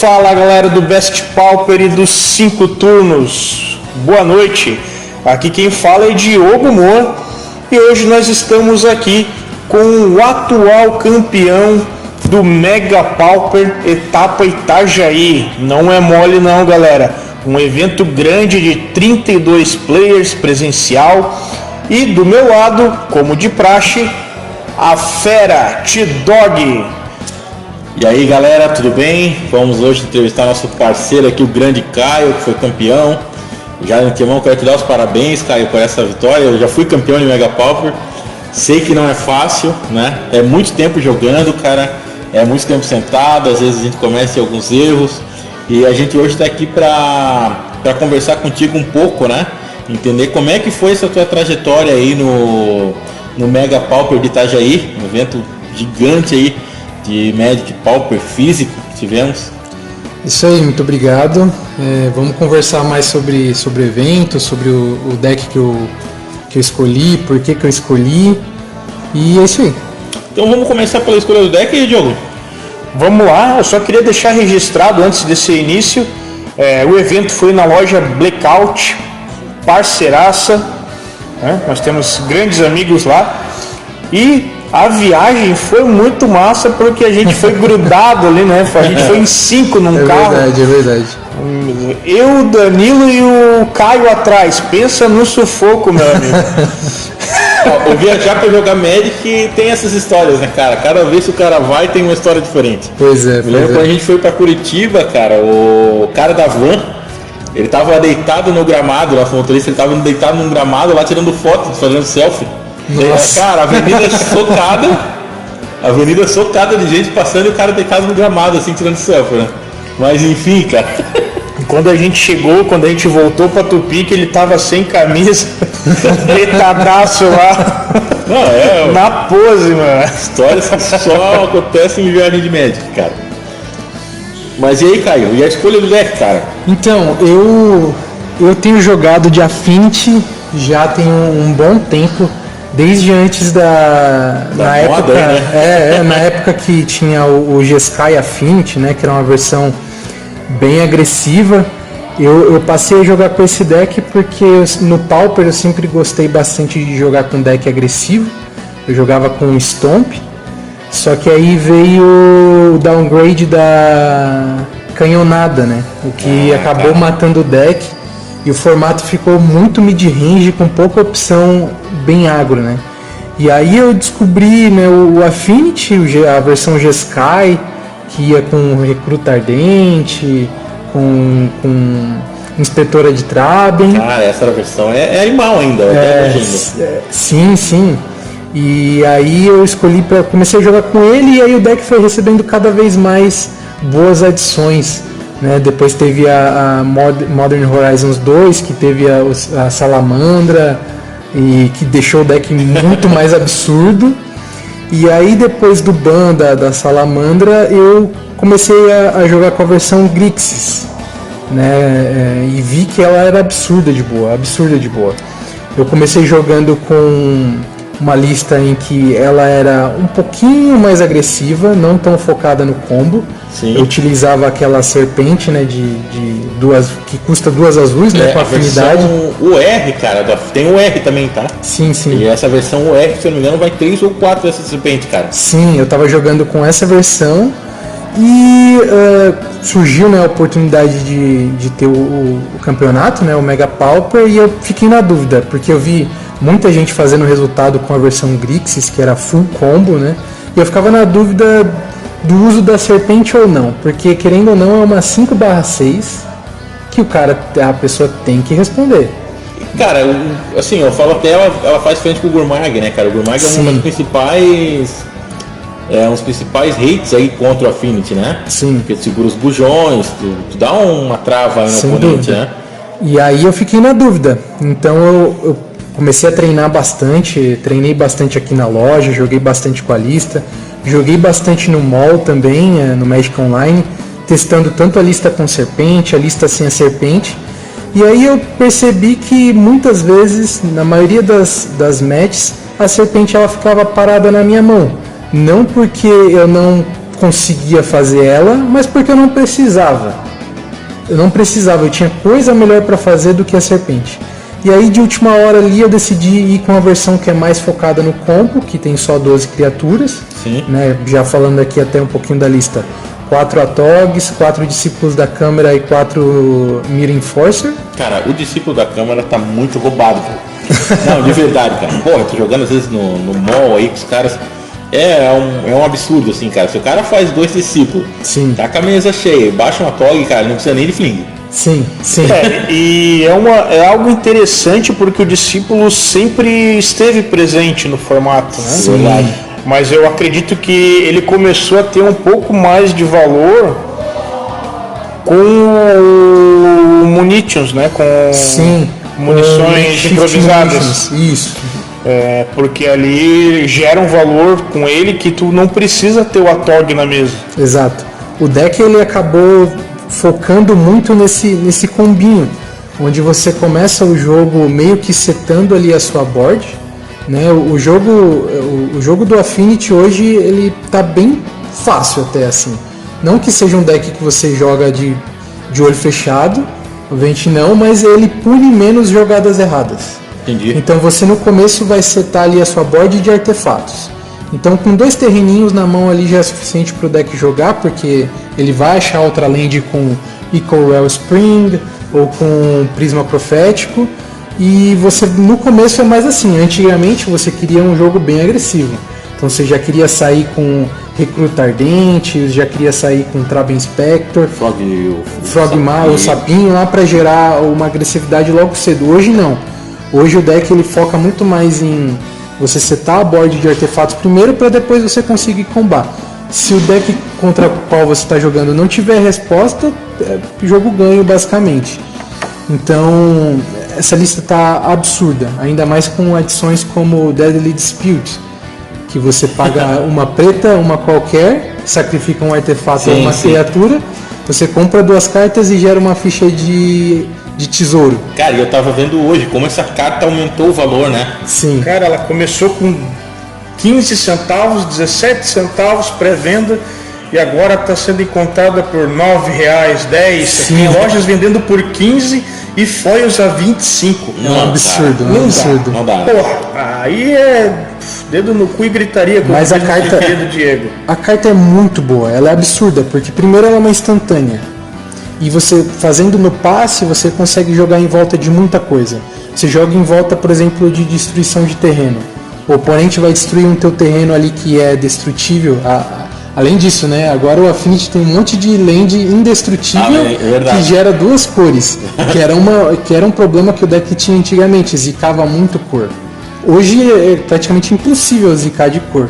Fala galera do Best Pauper e dos 5 turnos, boa noite, aqui quem fala é Diogo Moura e hoje nós estamos aqui com o atual campeão do Mega Pauper etapa Itajaí. Não é mole não galera, um evento grande de 32 players presencial e do meu lado, como de praxe, a fera T-Dog. E aí galera, tudo bem? Vamos hoje entrevistar nosso parceiro aqui, o grande Caio, que foi campeão. Já de antemão quero te dar os parabéns, Caio, por essa vitória. Eu já fui campeão de Mega Pauper. Sei que não é fácil, né? É muito tempo jogando, cara. É muito tempo sentado, às vezes a gente comete alguns erros. E a gente hoje está aqui para conversar contigo um pouco, né? Entender como é que foi essa tua trajetória aí no Mega Pauper de Itajaí, um evento gigante aí de Magic Pauper físico que tivemos. Isso aí, muito obrigado. Vamos conversar mais sobre o evento, sobre o deck que eu escolhi, por que eu escolhi, e é isso aí. Então vamos começar pela escolha do deck, Diogo? Vamos lá, eu só queria deixar registrado antes desse início, o evento foi na loja Blackout, parceiraça, né? Nós temos grandes amigos lá, e a viagem foi muito massa porque a gente foi grudado ali, né? A gente foi em 5 num carro. É verdade. Eu, o Danilo e o Caio atrás. Pensa no sufoco, meu amigo. O viajar para jogar Magic tem essas histórias, né, cara? Cada vez que o cara vai tem uma história diferente. Pois é. Me lembro quando a gente foi para Curitiba, cara, o cara da van, ele tava deitado no gramado, nosso motorista, ele tava deitado num gramado lá tirando foto, fazendo selfie. Nossa. Cara, a avenida socada de gente passando e o cara deitado no gramado, assim, tirando selfie, né? Mas enfim, cara. Quando a gente voltou pra Tupi, que ele tava sem camisa, deitadaço lá. Não, na pose, mano. Histórias que só acontecem em viagem de Magic, cara. Mas e aí, Caio? E a escolha do deck, cara? Então, eu tenho jogado de Affinity já tem um bom tempo. Desde antes na época, né? Na época que tinha o G-Sky Affinity, né, que era uma versão bem agressiva, eu passei a jogar com esse deck porque no Pauper eu sempre gostei bastante de jogar com deck agressivo. Eu jogava com Stomp, só que aí veio o downgrade da canhonada, né, o que acabou matando o deck. E o formato ficou muito mid-range, com pouca opção bem agro, né? E aí eu descobri, né, o Affinity, a versão G-Sky, que ia com Recruta Ardente, com Inspetora de Traben. Cara, essa versão é animal ainda, Sim. E aí eu escolhi comecei a jogar com ele, e aí o deck foi recebendo cada vez mais boas adições. Né? Depois teve a Modern Horizons 2, que teve a Salamandra, e que deixou o deck muito mais absurdo. E aí depois do ban da Salamandra, eu comecei a jogar com a versão Grixis, né? E vi que ela era absurda de boa. Eu comecei jogando com uma lista em que ela era um pouquinho mais agressiva, não tão focada no combo. Sim. Eu utilizava aquela serpente, né, de duas, que custa 2 azuis, né, com afinidade. O R, cara, tem o R também, tá? Sim. E essa versão UR, se eu não me engano, vai 3 ou 4 dessa serpente, cara. Sim, eu tava jogando com essa versão e surgiu, né, a oportunidade de ter o campeonato, né, o Mega Pauper, e eu fiquei na dúvida, porque eu vi muita gente fazendo resultado com a versão Grixis, que era full combo, né, e eu ficava na dúvida do uso da serpente ou não, porque querendo ou não é uma 5/6 que a pessoa tem que responder. Cara, assim, eu falo até ela faz frente com o Gurmag, né, cara? O Gurmag é um dos principais hates aí contra o Affinity, né? Sim. Porque tu segura os bujões, tu dá uma trava aí no Sem oponente, dúvida. né? E aí eu fiquei na dúvida, então eu comecei a treinar bastante, treinei bastante aqui na loja, joguei bastante com a lista, joguei bastante no mall também, no Magic Online, testando tanto a lista com serpente, a lista sem a serpente. E aí eu percebi que muitas vezes, na maioria das matches, a serpente ela ficava parada na minha mão. Não porque eu não conseguia fazer ela, mas porque eu não precisava. Eu tinha coisa melhor para fazer do que a serpente. E aí de última hora ali eu decidi ir com a versão que é mais focada no combo, que tem só 12 criaturas. Sim. Né? Já falando aqui até um pouquinho da lista. 4 Atogs, 4 Discípulos da Câmara e 4 Mir Enforcer. Cara, o Discípulo da Câmara tá muito roubado, cara. Não, de verdade, cara. Porra, eu tô jogando às vezes no mall aí com os caras. É um absurdo, assim, cara. Se o cara faz 2 discípulos, Sim. tá com a mesa cheia, baixa uma Atog, cara, não precisa nem de fling. Sim. E é algo interessante porque o discípulo sempre esteve presente no formato, né? Sim. Verdade. Mas eu acredito que ele começou a ter um pouco mais de valor com o Munitions, né? Com Sim. munições improvisadas. Isso. Porque ali gera um valor com ele que tu não precisa ter o Atog na mesa. Exato. O deck ele acabou focando muito nesse combinho, onde você começa o jogo meio que setando ali a sua board, né? O jogo do Affinity hoje ele tá bem fácil até assim. Não que seja um deck que você joga de olho fechado, obviamente não, mas ele pune menos jogadas erradas. Entendi. Então você no começo vai setar ali a sua board de artefatos. Então com 2 terreninhos na mão ali já é suficiente para o deck jogar, porque ele vai achar outra land com Echo Wellspring ou com Prisma Profético. E você no começo é mais assim, antigamente você queria um jogo bem agressivo. Então você já queria sair com Recruta Ardente, já queria sair com Traben Spector, Frogmar, o Sapinho lá para gerar uma agressividade logo cedo. Hoje não. Hoje o deck ele foca muito mais em você setar a board de artefatos primeiro para depois você conseguir combar. Se o deck contra o qual você está jogando não tiver resposta, jogo ganho basicamente. Então essa lista está absurda, ainda mais com adições como Deadly Dispute, que você paga uma preta, uma qualquer, sacrifica um artefato ou uma criatura, você compra 2 cartas e gera uma ficha de tesouro. Cara, eu tava vendo hoje como essa carta aumentou o valor, né? Sim. Cara, ela começou com 15 centavos, 17 centavos pré-venda e agora está sendo encontrada por R$9, 10. Tem lojas vendendo por 15 e foios a 25. É um absurdo, um absurdo. Não dá. Porra, aí é dedo no cu e gritaria com Mas o a carta, do Diego. A carta é muito boa, ela é absurda, porque primeiro ela é uma instantânea. E você fazendo no passe, você consegue jogar em volta de muita coisa. Você joga em volta, por exemplo, de destruição de terreno. O oponente vai destruir um teu terreno ali que é destrutível. Além disso, né? Agora o Affinity tem um monte de land indestrutível que gera 2 cores. que era um problema que o deck tinha antigamente, zicava muito cor. Hoje é praticamente impossível zicar de cor.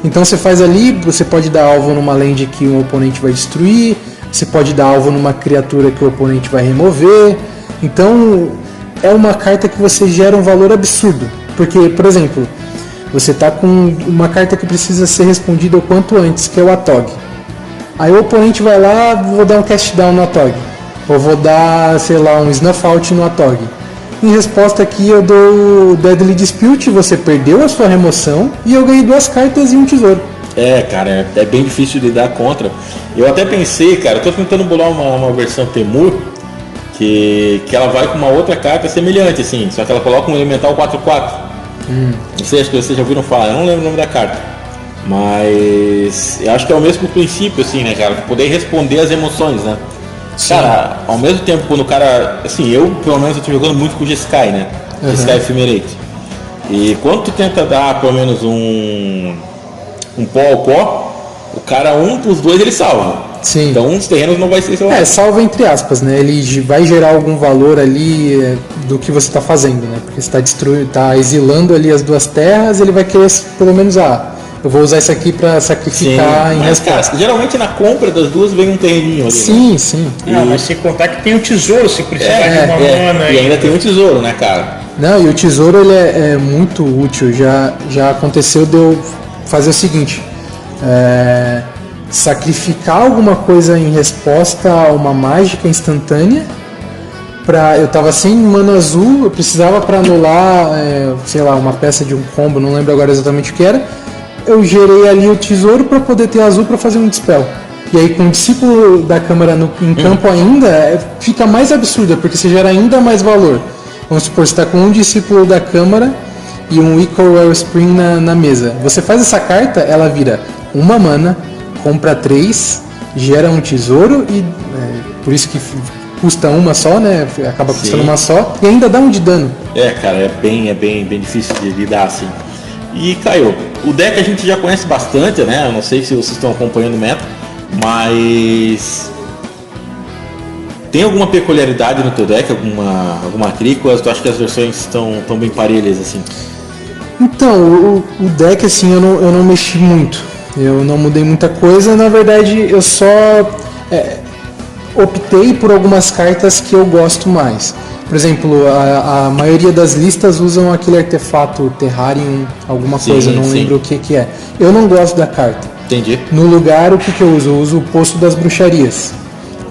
Então você faz ali, você pode dar alvo numa land que o oponente vai destruir, você pode dar alvo numa criatura que o oponente vai remover. Então é uma carta que você gera um valor absurdo. Porque, por exemplo, você está com uma carta que precisa ser respondida o quanto antes, que é o Atog. Aí o oponente vai lá, vou dar um cast down no Atog. Ou vou dar, sei lá, um Snuff Out no Atog. Em resposta aqui eu dou o Deadly Dispute, você perdeu a sua remoção e eu ganhei 2 cartas e um tesouro. Cara, é bem difícil de lidar contra. Eu até pensei, cara, eu tô tentando bolar uma versão Temur que ela vai com uma outra carta semelhante, assim, só que ela coloca um elemental 4/4. Não sei, acho que vocês já ouviram falar, eu não lembro o nome da carta. Mas eu acho que é o mesmo princípio, assim, né, cara? Poder responder às emoções, né? Sim. Cara, ao mesmo tempo, quando o cara... Assim, eu, pelo menos, eu tô jogando muito com o Jeskai, né? Jeskai Ephemerate. E quando tu tenta dar, pelo menos, um pó ao pó, o cara, dos 2, ele salva. Sim. Então, um dos terrenos não vai ser salvo. Salva entre aspas, né? Ele vai gerar algum valor ali do que você está fazendo, né? Porque você está exilando ali as 2 terras, ele vai querer, pelo menos, eu vou usar isso aqui para sacrificar em resposta. Cara, geralmente na compra das 2 vem um terreninho ali. Sim, né? sim. Mas sem contar que tem o tesouro, se precisar de uma mana. E ainda tem um tesouro, né, cara? Não, e o tesouro ele é muito útil. Já aconteceu de eu fazer o seguinte: sacrificar alguma coisa em resposta a uma mágica instantânea. Eu tava sem mana azul, eu precisava para anular, sei lá, uma peça de um combo, não lembro agora exatamente o que era. eu gerei ali o tesouro para poder ter azul para fazer um dispel. E aí com o discípulo da câmara em campo ainda, fica mais absurda, porque você gera ainda mais valor. Vamos supor, você está com um discípulo da câmara e um Equal Wellspring na mesa. Você faz essa carta, ela vira uma mana, compra 3, gera um tesouro e por isso que custa uma só, né? Acaba custando uma só e ainda dá um de dano. Cara, é bem difícil de lidar assim. E Caio, o deck a gente já conhece bastante, né? Eu não sei se vocês estão acompanhando o meta, mas tem alguma peculiaridade no teu deck, alguma trícola? Tu acha que as versões estão bem parelhas assim? Então, o deck assim eu não mexi muito, eu não mudei muita coisa, na verdade eu só optei por algumas cartas que eu gosto mais. Por exemplo, a maioria das listas usam aquele artefato Terrarium, alguma coisa, não lembro o que é. Eu não gosto da carta. Entendi. No lugar, o que eu uso? Eu uso o Poço das Bruxarias,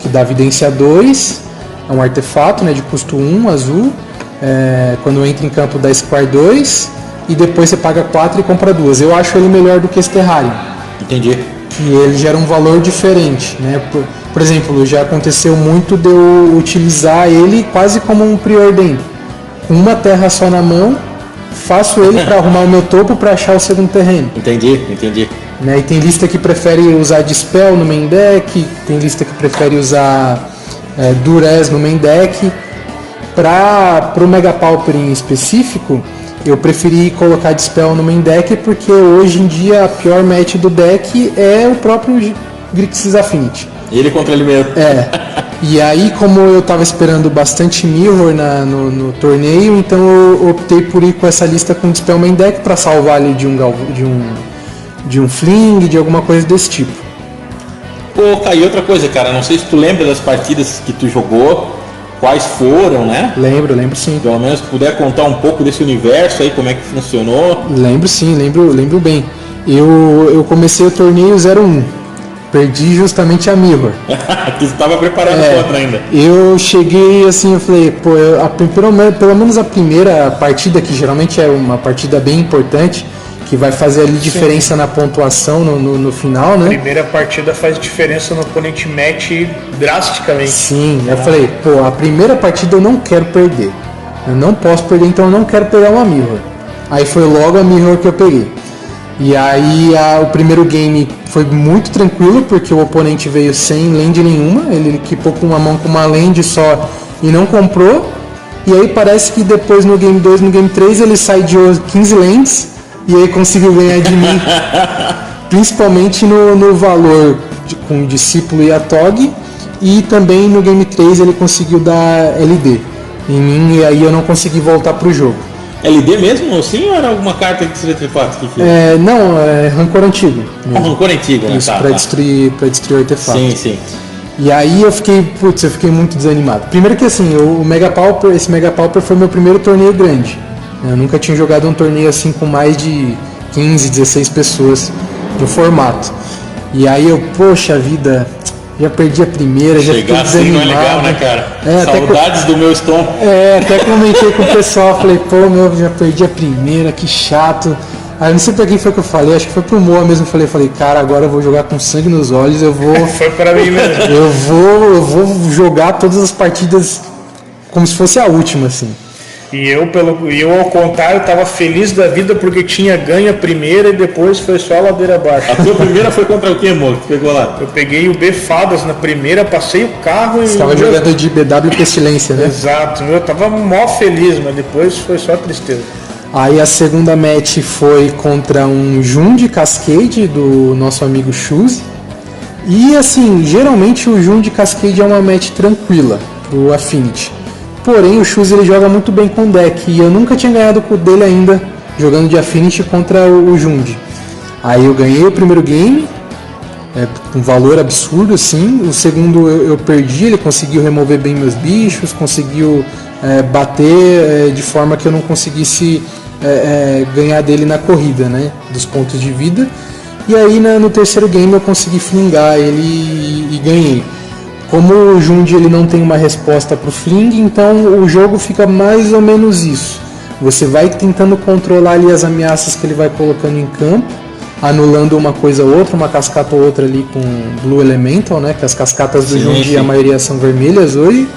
que dá Vidência 2, é um artefato, né, de custo 1, azul. Quando entra em campo dá Square 2, e depois você paga 4 e compra 2. Eu acho ele melhor do que esse Terrarium. Entendi. Que ele gera um valor diferente, né? Por exemplo, já aconteceu muito de eu utilizar ele quase como um Preordain. Com uma terra só na mão, faço ele para arrumar o meu topo para achar o segundo terreno. Entendi. Né? E tem lista que prefere usar Dispel no main deck, tem lista que prefere usar Durez no main deck. Para o Mega Pauper em específico, eu preferi colocar Dispel no main deck porque hoje em dia a pior match do deck é o próprio Grixis Affinity. Ele contra ele mesmo. E aí, como eu tava esperando bastante Mirror no torneio, então eu optei por ir com essa lista com Dispel main deck para salvar ali de um Fling, de alguma coisa desse tipo. Pô, Caio, outra coisa, cara, não sei se tu lembra das partidas que tu jogou, quais foram, né? Lembro sim. Pelo menos puder contar um pouco desse universo aí, como é que funcionou. Lembro sim, lembro bem. Eu comecei o torneio 01. Perdi justamente a Mirror. Que estava preparado contra ainda. Eu cheguei assim, eu falei, pô, pelo menos a primeira partida, que geralmente é uma partida bem importante, que vai fazer ali diferença na pontuação no final, né? A primeira partida faz diferença no oponente match drasticamente. Sim, eu falei, pô, a primeira partida eu não quero perder. Eu não posso perder, então eu não quero pegar uma Mirror. Aí foi logo a Mirror que eu peguei. E aí o primeiro game foi muito tranquilo, porque o oponente veio sem land nenhuma, ele equipou com uma mão com uma land só e não comprou. E aí parece que depois no game 2, no game 3, ele sideou 15 lands e aí conseguiu ganhar de mim. Principalmente no valor com o Discípulo e a Tog. E também no game 3 ele conseguiu dar LD em mim, e aí eu não consegui voltar pro jogo. LD mesmo, sim, ou era alguma carta que seria trifática? Não, é rancor antigo. Rancor antigo, né? Isso, pra destruir o artefato. Sim. E aí eu fiquei muito desanimado. Primeiro que assim, esse Mega Pauper foi meu primeiro torneio grande. Eu nunca tinha jogado um torneio assim com mais de 15, 16 pessoas no formato. E aí poxa vida, já perdi a primeira, já fiquei desanimado. Assim não é legal, né, cara? Saudades do meu Stone. Até comentei com o pessoal, falei, já perdi a primeira, que chato. Aí não sei pra quem foi que eu falei, acho que foi pro Moa mesmo, falei, cara, agora eu vou jogar com sangue nos olhos, eu vou... Foi pra mim mesmo. Eu vou jogar todas as partidas como se fosse a última, assim. E eu ao contrário, tava feliz da vida porque tinha ganho a primeira e depois foi só a ladeira abaixo. A tua primeira foi contra o que, amor? Que pegou lá? Eu peguei o B Fadas na primeira, passei o carro e... Você tava jogando de BW Pestilência, né? Exato, eu tava mó feliz, mas depois foi só tristeza. Aí a segunda match foi contra um Jund Cascade do nosso amigo Shoes. E assim, geralmente o Jund Cascade é uma match tranquila pro Affinity. Porém o Shoes ele joga muito bem com o deck e eu nunca tinha ganhado com o dele ainda, jogando de Affinity contra o Jund. Aí eu ganhei o primeiro game, com valor absurdo assim. O segundo eu perdi, ele conseguiu remover bem meus bichos, conseguiu bater de forma que eu não conseguisse ganhar dele na corrida, né, dos pontos de vida. E aí no terceiro game eu consegui flingar ele e ganhei. Como o Jund ele não tem uma resposta para o fling, então o jogo fica mais ou menos isso. Você vai tentando controlar ali as ameaças que ele vai colocando em campo anulando uma coisa ou outra, uma cascata ou outra ali com Blue Elemental, né? Que as cascatas do Jundi, a maioria são vermelhas hoje.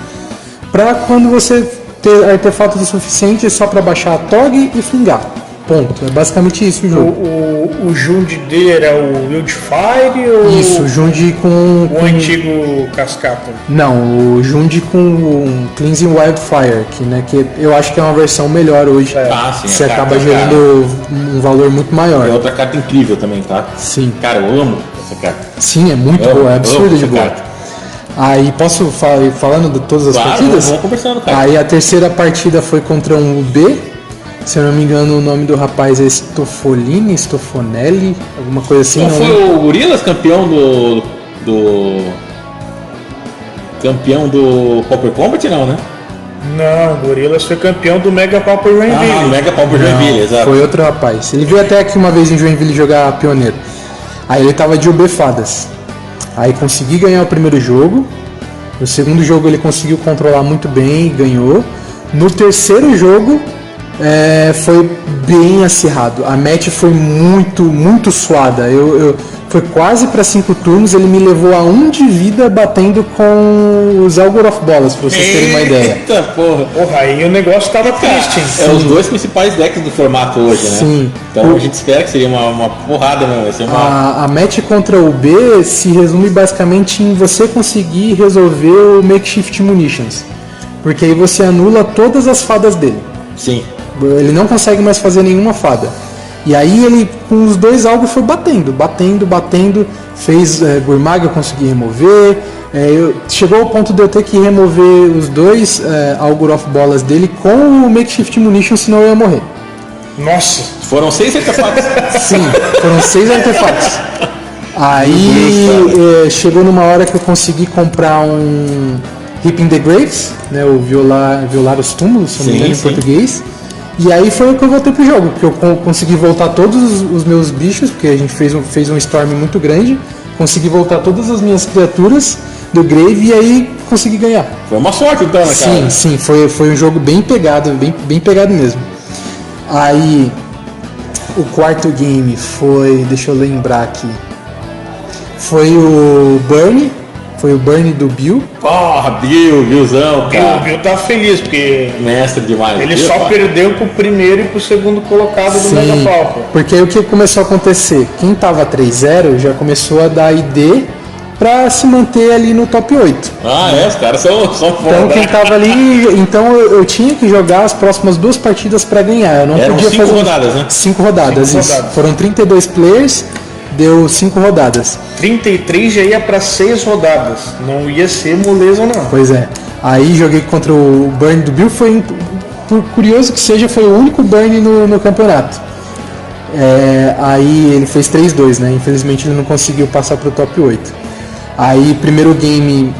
Pra quando você ter artefatos o suficiente só pra baixar a Tog e fingar. Ponto. É basicamente isso o jogo. O Jundi dele era o Wildfire ou... Isso, o Jundi com... O antigo cascata? Não, o Jundi com o Cleansing Wildfire, que eu acho que é uma versão melhor hoje. Sim, você acaba gerando um valor muito maior. É outra carta incrível também, tá? Sim. Cara, eu amo essa carta. Sim, é muito boa, é absurda de boa. Aí posso falando de todas as partidas? Vamos conversando, cara. Aí a terceira partida foi contra um UB. Se eu não me engano, o nome do rapaz é Stofonelli, alguma coisa assim. Não foi o Gorilas campeão campeão do Pauper Combat, não, né? Não, o Gorilas foi campeão do Mega Pauper Joinville. Mega Pauper Joinville, exato. Foi outro rapaz. Ele veio até aqui uma vez em Joinville jogar pioneiro. Aí ele tava de UB Fadas. Aí consegui ganhar o primeiro jogo. No segundo jogo ele conseguiu controlar muito bem e ganhou. No terceiro jogo foi bem acirrado. A match foi muito suada. Foi quase para 5 turnos. Ele me levou a 1 de vida batendo com os Algor of Bolas, pra vocês terem uma ideia. Eita porra! Aí o negócio tava triste, hein? É os dois principais decks do formato hoje, né? Sim. Então a gente espera que seria uma porrada mesmo. Vai ser a match contra o B se resume basicamente em você conseguir resolver o Makeshift Munitions. Porque aí você anula todas as fadas dele. Sim. Ele não consegue mais fazer nenhuma fada. E aí ele, com os dois alvos, foi batendo. Fez Gurmag, eu consegui remover. Chegou ao ponto de eu ter que remover os dois Algor of Bolas dele com o Makeshift Munition, senão eu ia morrer. Nossa! Foram 6 artefatos? Sim, foram 6 artefatos. Aí chegou numa hora que eu consegui comprar um Ripping the Graves, né, o violar os túmulos, se não me engano, em português. E aí foi o que eu voltei pro jogo, porque eu consegui voltar todos os meus bichos, porque a gente fez um storm muito grande, consegui voltar todas as minhas criaturas do Grave e aí consegui ganhar. Foi uma sorte então, né, cara? Sim, foi um jogo bem pegado, bem pegado mesmo. Aí o quarto game foi, deixa eu lembrar aqui, foi o Burn do Bill. Billzão, cara. O Bill tá feliz, porque mestre demais. Ele só perdeu pro primeiro e pro segundo colocado do Mega Pauper. Porque aí o que começou a acontecer? Quem tava 3-0 já começou a dar ID pra se manter ali no top 8. Os caras são foda. Então quem tava ali, eu tinha que jogar as próximas 2 partidas pra ganhar. Eu não podia 5 fazer rodadas, né? 5 rodadas, 5 isso. rodadas. Foram 32 players, deu 5 rodadas. 33 já ia pra 6 rodadas. Não ia ser moleza, não. Pois é. Aí joguei contra o Burn do Bill. Foi, por curioso que seja, foi o único Burn no campeonato. Aí ele fez 3-2, né? Infelizmente ele não conseguiu passar pro top 8. Aí primeiro game...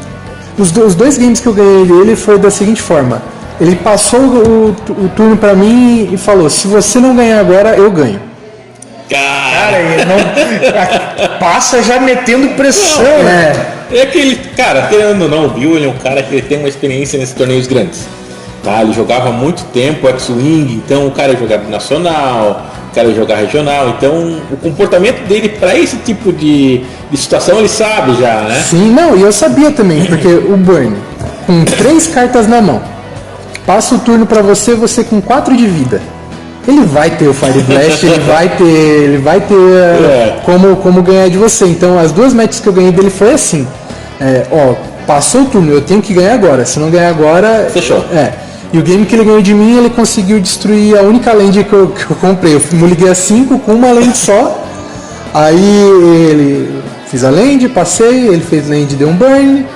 Os 2 games que eu ganhei dele foi da seguinte forma. Ele passou o turno pra mim e falou: se você não ganhar agora, eu ganho. Cara, ele não passa já metendo pressão. É aquele cara, querendo ou não, o Bill ele é um cara que ele tem uma experiência nesses torneios grandes. Tá? Ele jogava há muito tempo X-Wing, então o cara ia jogar nacional, o cara ia jogar regional, então o comportamento dele para esse tipo de situação ele sabe já, né? Sim, não, e eu sabia também, porque o Burn, com 3 cartas na mão, passa o turno pra você com 4 de vida. Ele vai ter o Fire Blast, ele vai ter como ganhar de você. Então as 2 matches que eu ganhei dele foi assim. Passou o turno, eu tenho que ganhar agora. Se não ganhar agora... Fechou. E o game que ele ganhou de mim, ele conseguiu destruir a única land que eu comprei. Eu liguei a 5 com uma land só. Aí ele fiz a land, passei, ele fez land, deu um burn.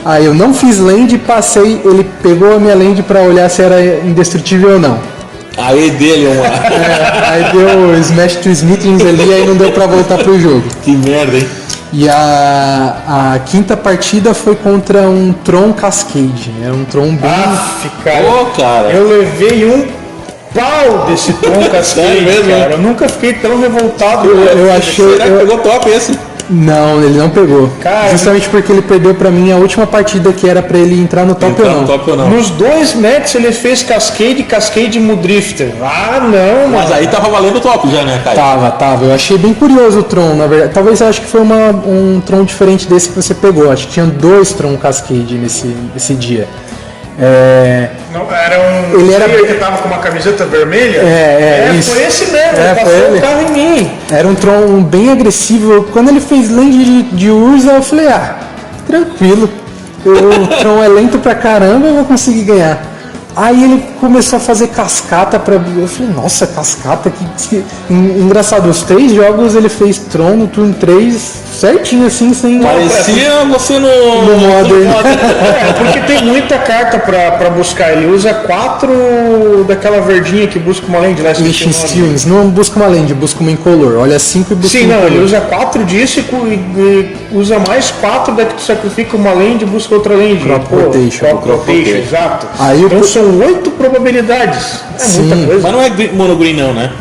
Aí eu não fiz land, passei, ele pegou a minha land pra olhar se era indestrutível ou não. Aí dele aí deu Smash to Smithings ali, aí não deu pra voltar pro jogo. Que merda, hein? E a quinta partida foi contra um Tron Cascade. Era um Tron bem... cara. Eu levei um pau desse Tron Cascade, mesmo, cara. Eu nunca fiquei tão revoltado. Eu achei... Será que pegou top esse? Não, ele não pegou. Cara, justamente porque ele perdeu pra mim a última partida que era pra ele entrar no top ou não. Nos 2 matches ele fez Cascade e Mudrifter. Ah, não, Mas aí tava valendo o top já, né, Caio? Tava. Eu achei bem curioso o Tron, na verdade. Talvez eu acho que foi um Tron diferente desse que você pegou. Acho que tinha 2 Tron Cascade nesse dia. Não, era um. Ele era que tava com uma camiseta vermelha? Isso. Foi esse mesmo, ele passou foi ele. o carro em mim. Era um Tron bem agressivo. Quando ele fez land de Urza, eu falei, tranquilo. O Tron é lento pra caramba, eu vou conseguir ganhar. Aí ele começou a fazer cascata pra. Eu falei, nossa, cascata, que. Engraçado, os 3 jogos ele fez Tron no turno 3 certinho assim, sem. Parecia você no Modern. Porque tem muita carta pra buscar. Ele usa 4 daquela verdinha que busca uma land lá. Mission Stealings. Não busca uma land, busca uma incolor. Olha 5 e busca Sim, uma incolor. ele usa 4 disso e usa mais 4 da que tu sacrifica uma land e busca outra land. Crop Rotation, exato. Aí então são 8 probabilidades. Sim. Muita coisa. Mas não é monogreen não, né?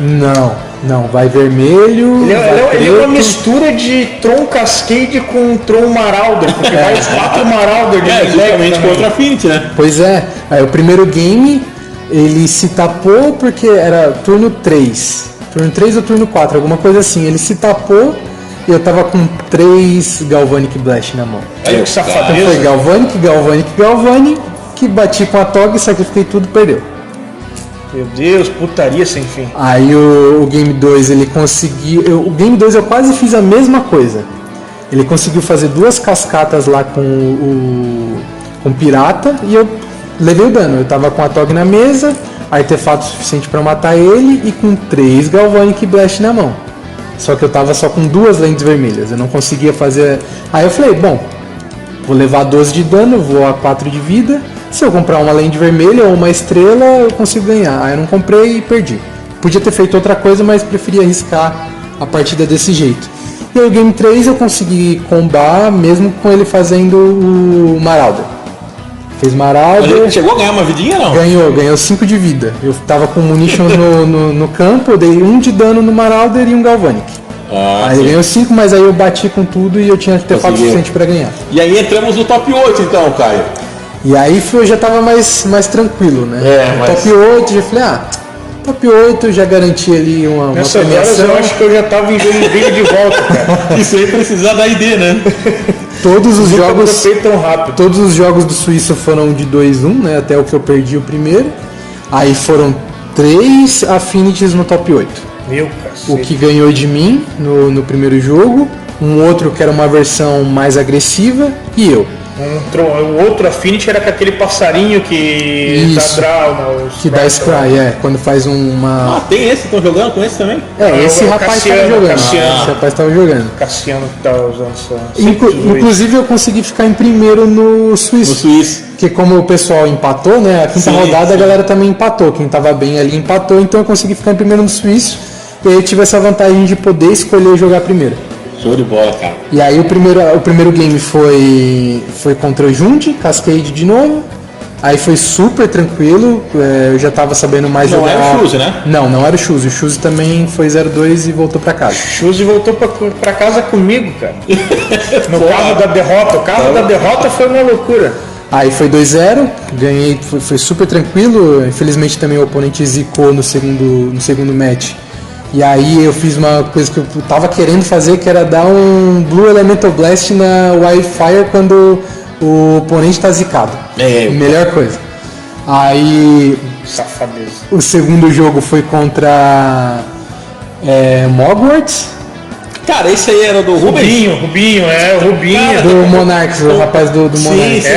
Não, vai vermelho. Ele é uma mistura de Tron Cascade com Tron Marauder, porque vai os 4 Marauder de justamente contra Affinity, né? Pois é. Aí o primeiro game ele se tapou porque era turno 3. Turno 3 ou turno 4, alguma coisa assim. Ele se tapou e eu tava com 3 Galvanic Blast na mão. Olha que safadeza. Então foi Galvanic, que bati com a Tog, sacrifiquei tudo, perdeu. Meu Deus, putaria sem fim. Aí o Game 2 ele conseguiu. O Game 2 eu quase fiz a mesma coisa. Ele conseguiu fazer 2 cascatas lá com o Pirata e eu levei o dano. Eu tava com a Tog na mesa, artefato suficiente para matar ele e com 3 Galvanic Blast na mão. Só que eu tava só com 2 lentes vermelhas, eu não conseguia fazer. Aí eu falei, bom, vou levar 12 de dano, vou a 4 de vida. Se eu comprar uma lente vermelha ou uma estrela, eu consigo ganhar. Aí eu não comprei e perdi. Podia ter feito outra coisa, mas preferi arriscar a partida desse jeito. E aí o Game 3 eu consegui combar, mesmo com ele fazendo o Marauder. Fez Marauder. Ele chegou a ganhar uma vidinha, não? Ganhou 5 de vida. Eu tava com munitions no campo, eu dei 1 de dano no Marauder e um Galvanic. Aí ele ganhou 5, mas aí eu bati com tudo e eu tinha artefato suficiente para ganhar. E aí entramos no top 8 então, Caio. E aí eu já tava mais tranquilo, né? Top 8, já falei, top 8 já garanti ali uma premiação. Eu acho que eu já tava em Joinville de volta, cara. Isso aí precisar da ID, né? Todos os jogos tão rápido. Todos os jogos do Suíço foram de 2-1, né? Até o que eu perdi o primeiro. Aí foram 3 Affinities no top 8. Meu cacete. O que ganhou de mim no primeiro jogo, um outro que era uma versão mais agressiva e eu. O outro Affinity era com aquele passarinho que dá draw, que dá Scry, quando faz uma... tem esse, estão jogando com esse também? Esse rapaz estava jogando. Esse rapaz estava jogando. Cassiano que tá usando essa... Inclusive eu consegui ficar em primeiro no Suíço. Porque como o pessoal empatou, né? A quinta rodada a galera também empatou. Quem tava bem ali empatou, então eu consegui ficar em primeiro no Suíço. E aí eu tive essa vantagem de poder escolher jogar primeiro. Show de bola, cara. E aí o primeiro game foi contra o Jundi, Cascade de novo. Aí foi super tranquilo, eu já tava sabendo mais jogar. Não era o Shuzi, né? Não era o Shuzi. O Shuzi também foi 0-2 e voltou pra casa. O Shuzi voltou pra casa comigo, cara. No carro da derrota. O carro da derrota foi uma loucura. Aí foi 2-0, ganhei, foi super tranquilo. Infelizmente também o oponente zicou no segundo match. E aí eu fiz uma coisa que eu tava querendo fazer, que era dar um Blue Elemental Blast na Wildfire quando o oponente tá zicado. Melhor coisa. Aí... Safadeza. O segundo jogo foi contra Mogwarts. Cara, esse aí era do Rubinho. Cara, do Monarchs, o rapaz do Monarchs.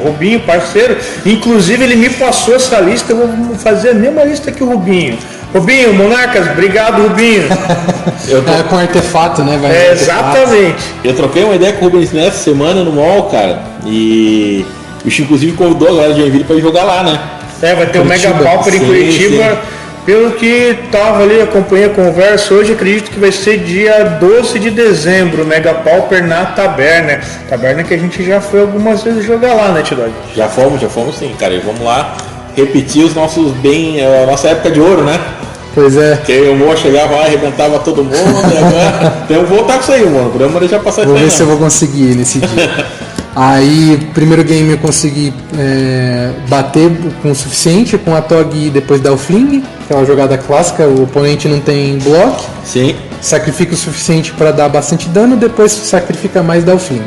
Rubinho, parceiro. Inclusive ele me passou essa lista, eu vou fazer a mesma lista que o Rubinho. Rubinho, Monarcas, obrigado, Rubinho. Com artefato, né? Exatamente. Eu troquei uma ideia com o Rubens nessa semana no mall, cara. E o bicho inclusive convidou a galera de Joinville pra ir jogar lá, né? Vai ter o Mega Pauper em Curitiba. Sim. Pelo que tava ali, acompanhei a conversa, hoje acredito que vai ser dia 12 de dezembro, Mega Pauper na Taberna. Taberna que a gente já foi algumas vezes jogar lá, né, Tidog? Já fomos sim, cara. E vamos lá repetir os nossos a nossa época de ouro, né? Pois é. Porque o Mo chegava lá, arrebentava todo mundo, e agora tem que voltar com isso aí, mano. Podemos deixar passar isso aí. Vou ver se eu vou conseguir nesse dia. Aí, primeiro game eu consegui bater com o suficiente com a Tog e depois dar o fling, aquela jogada clássica, o oponente não tem bloco. Sim. Sacrifica o suficiente para dar bastante dano, depois sacrifica mais e dá o fling.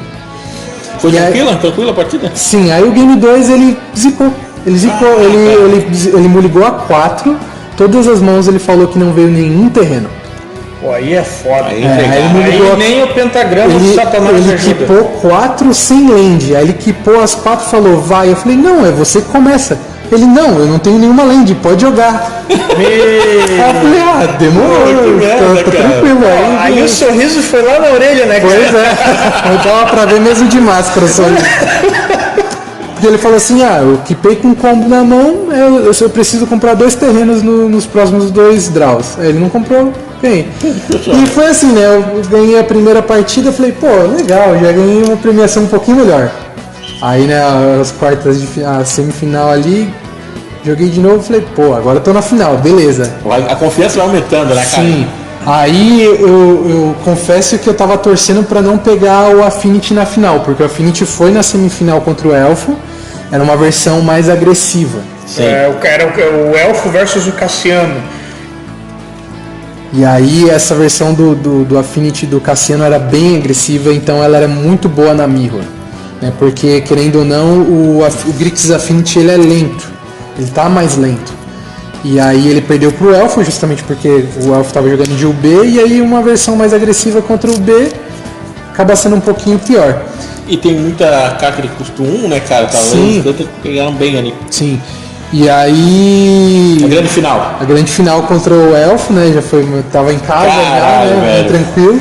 Foi tranquila a partida? Sim, aí o game 2 ele zicou. Ele me ligou a 4, todas as mãos ele falou que não veio nenhum terreno. Pô, aí é foda. Aí Nem o pentagrama do Satanás ele ajuda. quipou 4 sem land. Aí ele quipou as 4 e falou, vai. Eu falei, não, é você que começa. Ele, não, eu não tenho nenhuma land, pode jogar. Aí eu falei, demorou, merda, tá tranquilo. Aí o sorriso foi lá na orelha, né, cara? Pois é, eu tava pra ver mesmo de máscara só. Porque ele falou assim, eu quipei com um combo na mão, eu preciso comprar 2 terrenos nos próximos 2 draws. Aí ele não comprou, bem. E foi assim, né, eu ganhei a primeira partida, falei, pô, legal, já ganhei uma premiação um pouquinho melhor. Aí, né, as quartas a semifinal ali, joguei de novo, falei, pô, agora eu tô na final, beleza. A confiança vai aumentando, né, cara? Sim. Aí eu confesso que eu tava torcendo pra não pegar o Affinity na final, porque o Affinity foi na semifinal contra o Elfo, era uma versão mais agressiva. Era o Elfo versus o Cassiano. E aí essa versão do Affinity do Cassiano era bem agressiva, então ela era muito boa na Mirror. Né? Porque, querendo ou não, o Grixis Affinity ele é lento, ele tá mais lento. E aí ele perdeu pro Elfo, justamente porque o Elfo estava jogando de UB, e aí uma versão mais agressiva contra o B acaba sendo um pouquinho pior. E tem muita carta de custo 1, né, cara? Sim. Talvez pegaram bem ali. Sim. E aí... A grande final contra o Elfo, né? Já foi... Tava em casa, caralho, né? Tranquilo.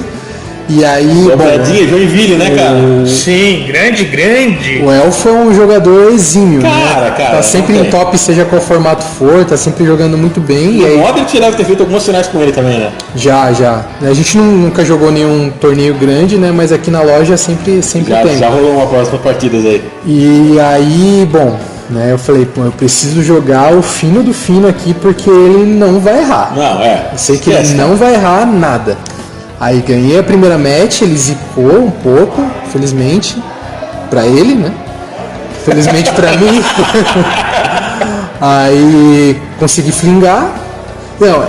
E aí... Dobradinha, Joinville, né, cara? Sim, grande. O Elfo é um jogador exímio, cara, né? Tá sempre em top, seja qual formato for, tá sempre jogando muito bem. E o Modric deve ter feito algumas finais com ele também, né? Já. A gente nunca jogou nenhum torneio grande, né? Mas aqui na loja sempre tem. Já rolou uma próxima partida aí. E aí, bom, né? Eu falei, pô, eu preciso jogar o fino do fino aqui, porque ele não vai errar. Eu sei que ele não vai errar nada. Aí ganhei a primeira match, ele zicou um pouco, felizmente, pra ele, né? Felizmente pra mim. Aí consegui flingar. Não,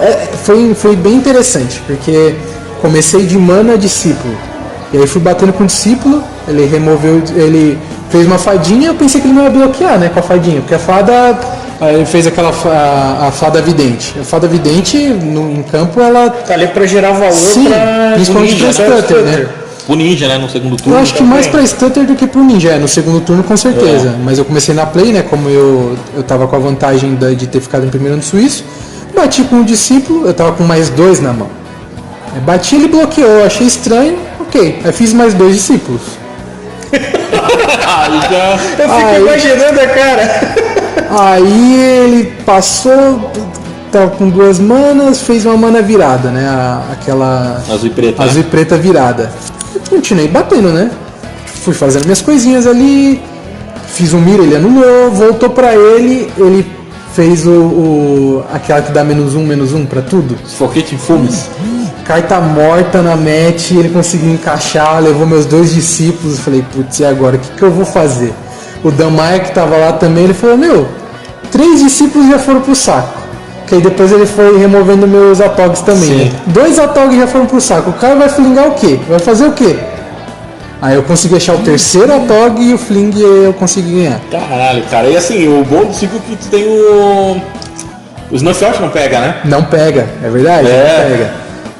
foi bem interessante, porque comecei de mana discípulo. E aí fui batendo com o discípulo, ele fez uma fadinha, eu pensei que ele não ia bloquear, né, com a fadinha, porque a fada... Ele fez a fada vidente. A fada vidente, em campo, ela... Tá ali pra gerar valor. Sim, principalmente pra Stutter, né? Pro Ninja, né, no segundo turno. Eu acho que mais pra Stutter do que pro Ninja, no segundo turno com certeza. Mas eu comecei na play, né, como eu tava com a vantagem de ter ficado em primeiro no Suíço. Bati com o discípulo, eu tava com mais 2 na mão. Bati, ele bloqueou, achei estranho, ok. Aí fiz mais 2 discípulos. Eu fico imaginando a cara. Aí ele passou, tava com 2 manas, fez uma mana virada, né? Aquela azul e preta virada. Eu continuei batendo, né? Fui fazendo minhas coisinhas ali, fiz um mira, ele anulou, voltou pra ele fez aquela que dá -1/-1 pra tudo. Foquete em fumes. Carta morta na match, ele conseguiu encaixar, levou meus 2 discípulos. Falei, putz, e agora? O que eu vou fazer? O Dan Maia, que tava lá também, ele falou, 3 discípulos já foram pro saco. Que aí depois ele foi removendo meus atogs também, né? 2 atogs já foram pro saco. O cara vai flingar o quê? Vai fazer o quê? Aí eu consegui achar o terceiro atog e o fling eu consegui ganhar. Caralho, cara. E assim, o bom do ciclo que tu tem o Snuff Out não pega, né? Não pega, é verdade? Não pega.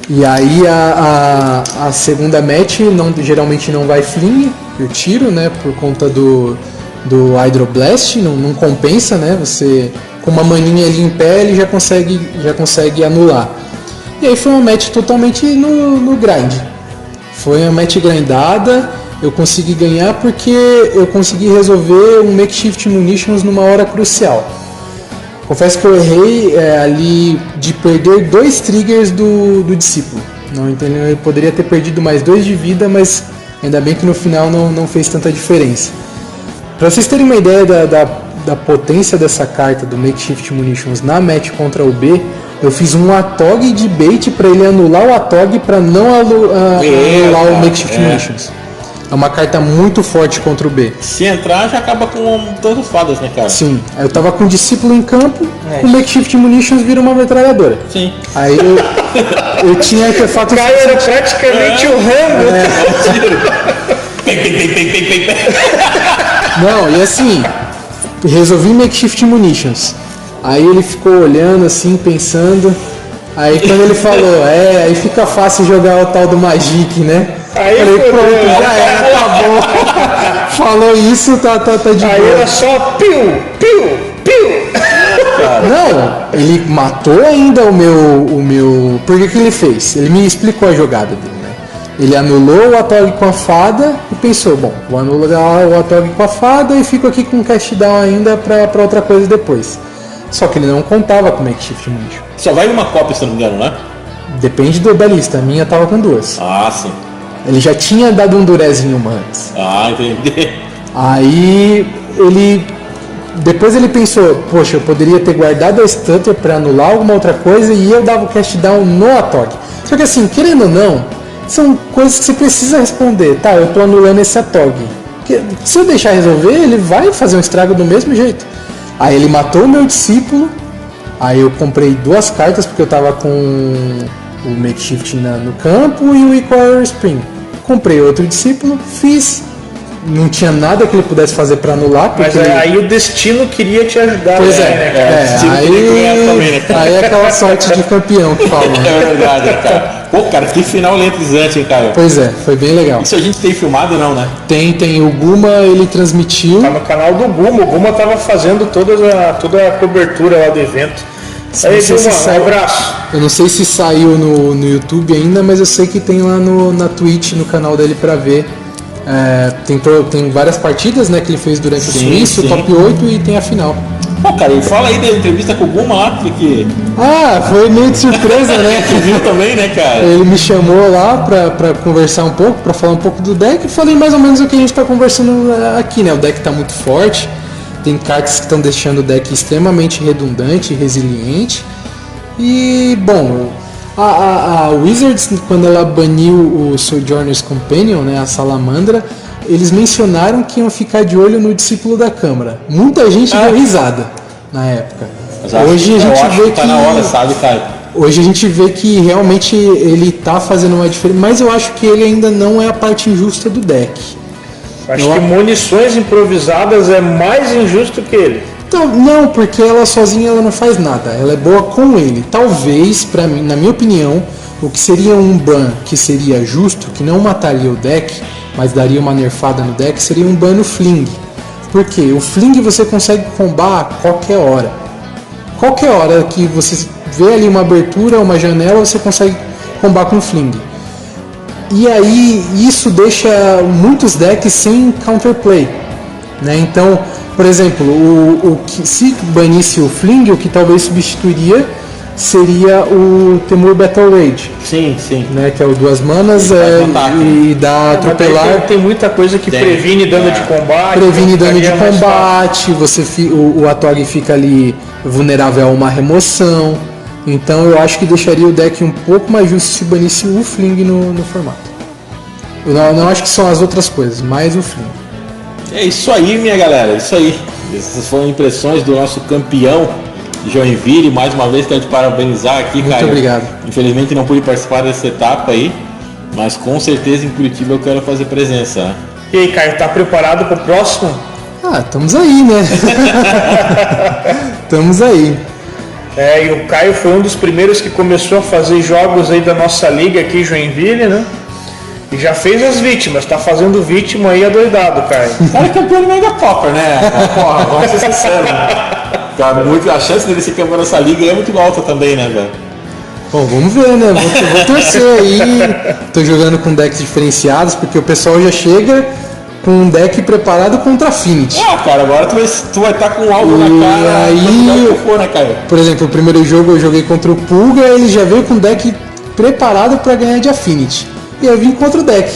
E aí a segunda match geralmente não vai fling, eu tiro, né? Por conta do Hydroblast, não compensa, né? Você com uma maninha ali em pé ele já consegue anular. E aí foi uma match totalmente no grind. Foi uma match grindada, eu consegui ganhar porque eu consegui resolver um Makeshift Munitions numa hora crucial. Confesso que eu errei ali de perder 2 triggers do discípulo. Não entendeu? Eu poderia ter perdido mais 2 de vida, mas ainda bem que no final não fez tanta diferença. Para vocês terem uma ideia da potência dessa carta do Makeshift Munitions na match contra o B, Eu fiz um Atog de bait para ele anular o Atog para não anular o Makeshift Munitions. É uma carta muito forte contra o B. Se entrar, já acaba com tantas fadas, né, cara? Sim. Aí eu tava com um discípulo em campo, o Makeshift Munitions vira uma metralhadora. Sim. Aí eu tinha artefato... O Caio era praticamente o Rambo. Não, e assim, resolvi Makeshift Munitions. Aí ele ficou olhando assim, pensando. Aí quando ele falou, aí fica fácil jogar o tal do Magic, né? Aí falei, fodeu, pronto, já era, tá bom. Falou isso, tá de Aí boa. era só piu, piu, piu. Não, ele matou ainda o meu... Por que ele fez? Ele me explicou a jogada dele, né? Ele anulou o Atog com a fada e pensou, bom, vou anular o Atog com a fada e fico aqui com o cast down ainda pra outra coisa depois. Só que ele não contava com o Makeshift Munition. Só vai uma cópia, se não me engano, né? Depende da lista, a minha tava com 2. Ah, sim. Ele já tinha dado um durezinho uma antes. Ah, entendi. Aí depois ele pensou, poxa, eu poderia ter guardado a Stutter para anular alguma outra coisa e eu dava o cast down no Atog. Só que assim, querendo ou não, são coisas que você precisa responder. Tá, eu tô anulando esse Atog. Se eu deixar resolver, ele vai fazer um estrago do mesmo jeito. Aí ele matou o meu discípulo. Aí eu comprei 2 cartas porque eu tava com o Makeshift no campo e o Equal Spring. Comprei outro discípulo, fiz. Não tinha nada que ele pudesse fazer para anular. Mas aí o destino queria te ajudar. Pois também, né, cara? aí é aquela sorte de campeão que falam. É verdade, cara. Pô, cara, que final eletrizante, hein, cara? Pois é, foi bem legal. Isso a gente tem filmado, não, né? Tem. O Guma, ele transmitiu. Tá no canal do Guma. O Guma tava fazendo toda a cobertura lá do evento. Aí, Guma, um abraço. Eu não sei se saiu no YouTube ainda, mas eu sei que tem lá na Twitch, no canal dele pra ver. Tem várias partidas, né, que ele fez durante o Suíço, o top 8 e tem a final. Pô, cara, fala aí da entrevista com o Guma lá, porque... Foi meio de surpresa, né? Tu viu também, né, cara? Ele me chamou lá pra conversar um pouco, pra falar um pouco do deck, e falei mais ou menos o que a gente tá conversando aqui, né? O deck tá muito forte, tem cartas que estão deixando o deck extremamente redundante e resiliente. E, bom, a Wizards, quando ela baniu o Sojourner's Companion, né, a Salamandra, eles mencionaram que iam ficar de olho no discípulo da Câmara. Muita gente deu risada na época. Hoje a gente vê que tá na hora, sabe, cara? Hoje a gente vê que realmente ele tá fazendo uma diferença, mas eu acho que ele ainda não é a parte injusta do deck. Acho que munições improvisadas é mais injusto que ele. Então, não, porque ela sozinha ela não faz nada. Ela é boa com ele. Talvez, para mim, na minha opinião, o que seria um ban que seria justo, que não mataria o deck, mas daria uma nerfada no deck, seria um ban no Fling. Por quê? O Fling você consegue combar a qualquer hora. Qualquer hora que você vê ali uma abertura, uma janela, você consegue combar com o Fling. E aí isso deixa muitos decks sem counterplay, né? Então, por exemplo, se banisse o Fling, o que talvez substituiria seria o Temur Battle Rage. Sim. Né, que é o 2 manas e dá atropelar. Tem muita coisa que previne dano de combate. Previne dano de combate, o Atog fica ali vulnerável a uma remoção. Então eu acho que deixaria o deck um pouco mais justo se banisse o Fling no formato. Eu não acho que são as outras coisas, mas o Fling. É isso aí, minha galera, isso aí. Essas foram impressões do nosso campeão de Joinville. Mais uma vez quero te parabenizar aqui, Caio. Muito obrigado. Infelizmente não pude participar dessa etapa aí, mas com certeza em Curitiba eu quero fazer presença. E aí, Caio, tá preparado pro próximo? Estamos aí, né? Estamos aí. E o Caio foi um dos primeiros que começou a fazer jogos aí da nossa liga aqui em Joinville, né? E já fez as vítimas, tá fazendo vítima aí adoidado, Caio. Cara, é campeão de Mega Copper, né? Porra, vamos ser sinceros, né? Cara, a chance dele ser campeão dessa liga é muito alta também, né, velho? Bom, vamos ver, né? Vou torcer aí. Tô jogando com decks diferenciados, porque o pessoal já chega com um deck preparado contra Affinity. Cara, agora tu vai estar com algo na cara. Aí, for, né, Caio? por exemplo, o primeiro jogo eu joguei contra o Pulga, ele já veio com um deck preparado para ganhar de Affinity. E eu vim contra o deck.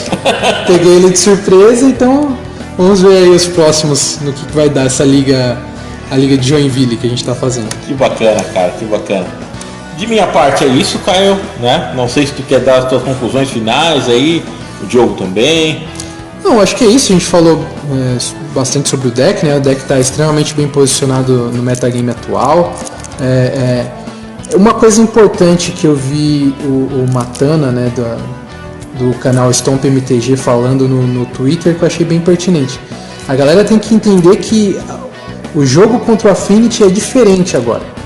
Peguei ele de surpresa, então vamos ver aí os próximos no que vai dar essa liga, a liga de Joinville que a gente tá fazendo. Que bacana, cara, que bacana. De minha parte é isso, Caio, né? Não sei se tu quer dar as tuas conclusões finais aí, o Diogo também. Não, acho que é isso, a gente falou bastante sobre o deck, né? O deck está extremamente bem posicionado no metagame atual. Uma coisa importante que eu vi o Matana, né, do canal Stomp MTG falando no Twitter, que eu achei bem pertinente. A galera tem que entender que o jogo contra o Affinity é diferente agora.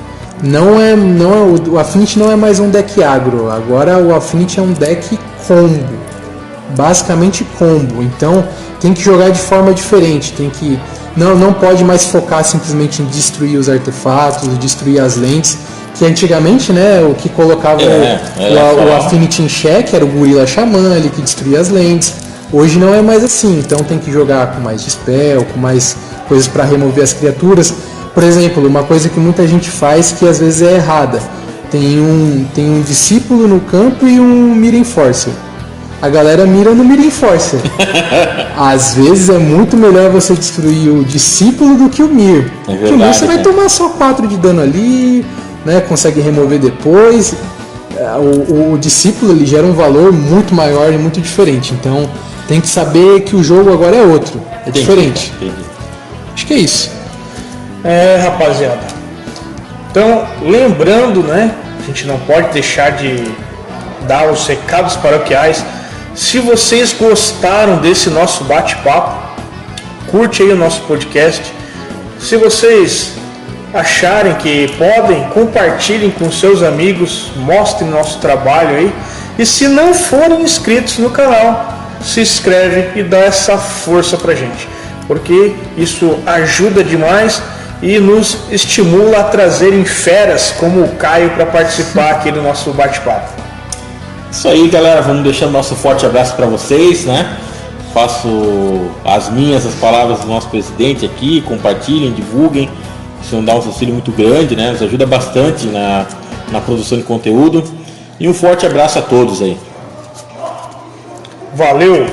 O Affinity não é mais um deck agro, agora o Affinity é um deck combo, basicamente combo. Então tem que jogar de forma diferente, não pode mais focar simplesmente em destruir os artefatos, destruir as lentes, que antigamente, né, o que colocava o Affinity em xeque era o Gorila Xamã, ele que destruía as lentes. Hoje não é mais assim, então tem que jogar com mais dispel, com mais coisas para remover as criaturas. Por exemplo, uma coisa que muita gente faz que às vezes é errada. Tem um discípulo no campo e um Mira Enforcer. A galera mira no Mira Enforcer. Às vezes é muito melhor você destruir o discípulo do que o Mir. Porque o Mir você vai tomar só 4 de dano ali, né? Consegue remover depois. O discípulo ele gera um valor muito maior e muito diferente. Então tem que saber que o jogo agora é outro. É diferente. Entendi. Acho que é isso. Rapaziada, então lembrando, né, a gente não pode deixar de dar os recados paroquiais. Se vocês gostaram desse nosso bate-papo, curte aí o nosso podcast. Se vocês acharem que podem, compartilhem com seus amigos, mostrem nosso trabalho aí. E se não forem inscritos no canal, se inscreve e dá essa força pra gente, porque isso ajuda demais e nos estimula a trazerem feras como o Caio para participar aqui do nosso bate-papo. Isso aí, galera, vamos deixando nosso forte abraço para vocês, né? Faço as palavras do nosso presidente aqui, compartilhem, divulguem, isso não dá um auxílio muito grande, né? Nos ajuda bastante na produção de conteúdo. E um forte abraço a todos aí. Valeu!